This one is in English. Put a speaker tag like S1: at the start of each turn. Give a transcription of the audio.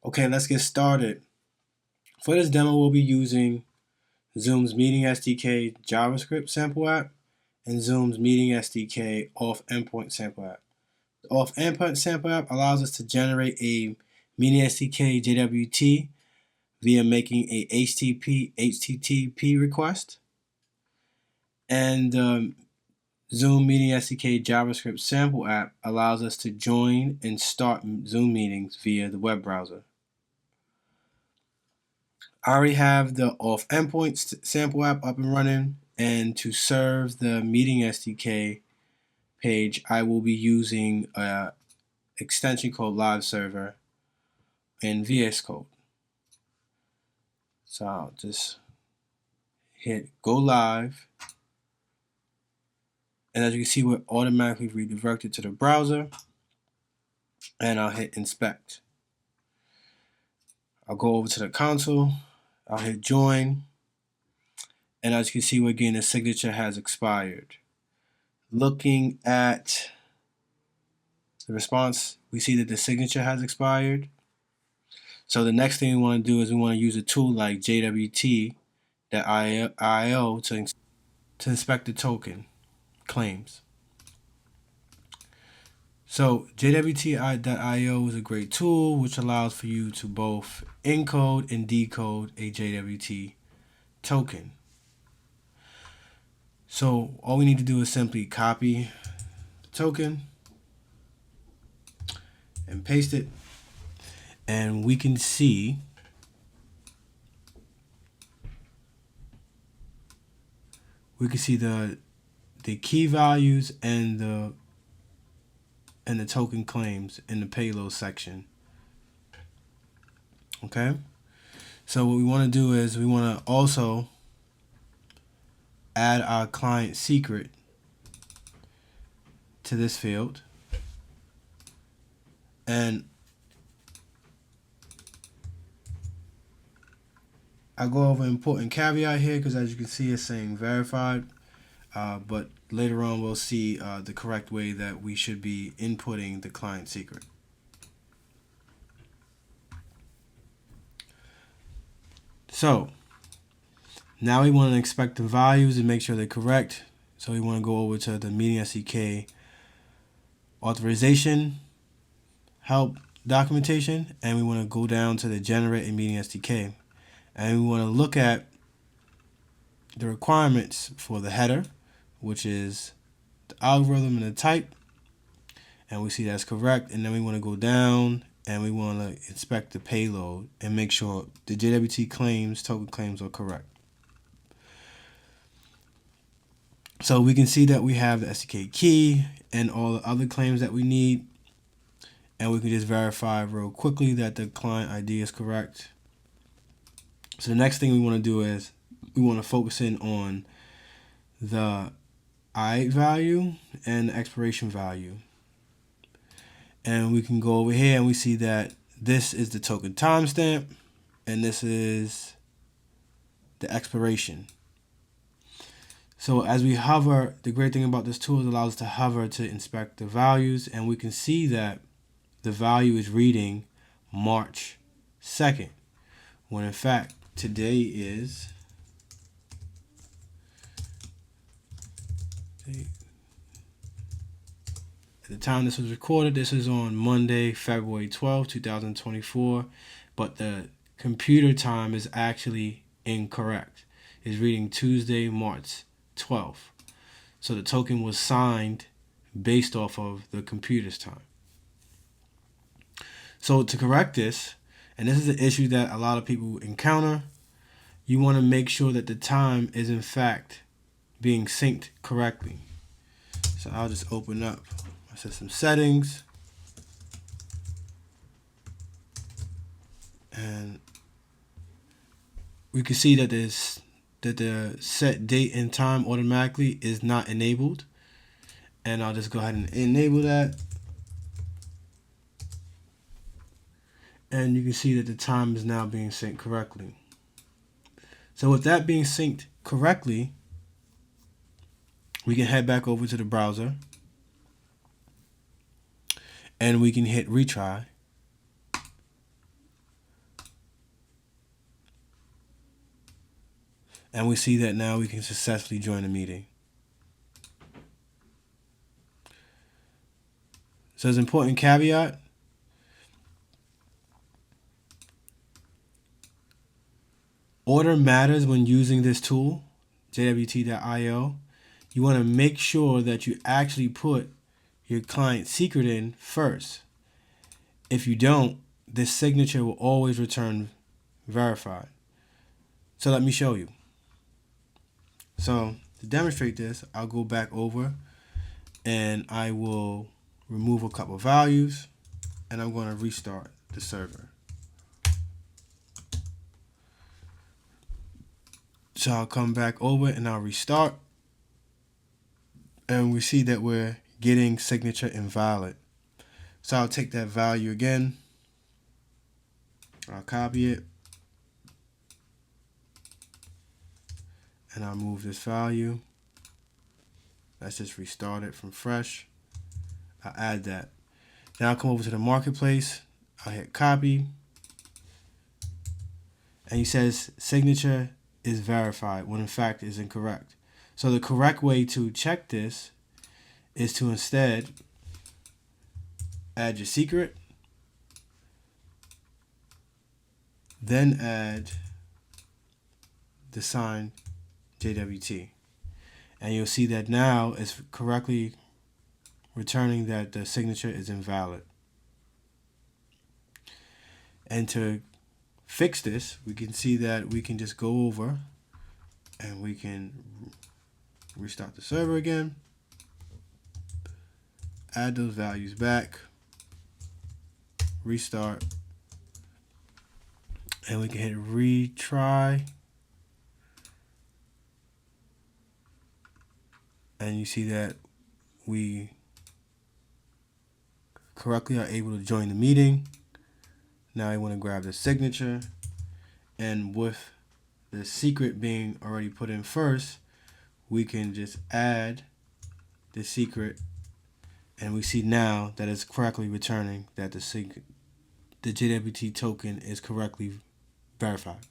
S1: Okay, let's get started. For this demo, we'll be using Zoom's Meeting SDK JavaScript sample app and Zoom's Meeting SDK Auth Endpoint sample app. The Auth Endpoint sample app allows us to generate a Meeting SDK JWT via making a HTTP request, and Zoom Meeting SDK JavaScript sample app allows us to join and start Zoom meetings via the web browser. I already have the Auth Endpoint sample app up and running, and to serve the Meeting SDK page, I will be using an extension called Live Server in VS Code. So I'll just hit Go Live, and as you can see, we're automatically redirected to the browser, and I'll hit Inspect. I'll go over to the console, I'll hit Join, and as you can see, again, the signature has expired. Looking at the response, we see that the signature has expired. So the next thing we want to do is we want to use a tool like JWT.io to inspect the token claims. So JWT.io is a great tool which allows for you to both encode and decode a JWT token. So all we need to do is simply copy the token and paste it, and we can see the key values and the token claims in the payload section. Okay, so what we want to do is we want to also add our client secret to this field, and I go over important caveat here because as you can see it's saying verified, but later on we'll see the correct way that we should be inputting the client secret. So now we want to inspect the values and make sure they're correct. So we want to go over to the Meeting SDK Authorization help documentation, and we want to go down to the Generate a Meeting SDK, and we want to look at the requirements for the header, which is the algorithm and the type, and we see that's correct. And then we want to go down and we want to inspect the payload and make sure the JWT claims, token claims, are correct. So we can see that we have the SDK key and all the other claims that we need, and we can just verify real quickly that the client ID is correct. So the next thing we want to do is we want to focus in on the I value and the expiration value. And we can go over here and we see that this is the token timestamp and this is the expiration. So as we hover, the great thing about this tool is it allows us to hover to inspect the values, and we can see that the value is reading March 2nd, when in fact today is at the time this was recorded, this is on Monday, February 12, 2024, but the computer time is actually incorrect. It's reading Tuesday, March 12th. So the token was signed based off of the computer's time. So to correct this, and this is an issue that a lot of people encounter, you want to make sure that the time is in fact being synced correctly. So I'll just open up my system settings, and we can see that the set date and time automatically is not enabled, and I'll just go ahead and enable that. And you can see that the time is now being synced correctly. So with that being synced correctly, we can head back over to the browser and we can hit retry. And we see that now we can successfully join the meeting. So it's an important caveat. Order matters when using this tool, JWT.io. You want to make sure that you actually put your client secret in first. If you don't, this signature will always return verified. So let me show you. So to demonstrate this, I'll go back over and I will remove a couple values and I'm going to restart the server. So I'll come back over and I'll restart, and we see that we're getting signature invalid. So I'll take that value again, I'll copy it, and I'll move this value. Let's just restart it from fresh. I'll add that. Now I'll come over to the marketplace, I'll hit copy, and he says signature is verified when in fact is incorrect. So the correct way to check this is to instead add your secret, then add the sign JWT. And you'll see that now it's correctly returning that the signature is invalid. And to fix this, we can see that we can just go over and we can restart the server again, add those values back, restart, and we can hit retry, and you see that we correctly are able to join the meeting. Now I want to grab the signature, and with the secret being already put in first, we can just add the secret, and we see now that it's correctly returning that the JWT token is correctly verified.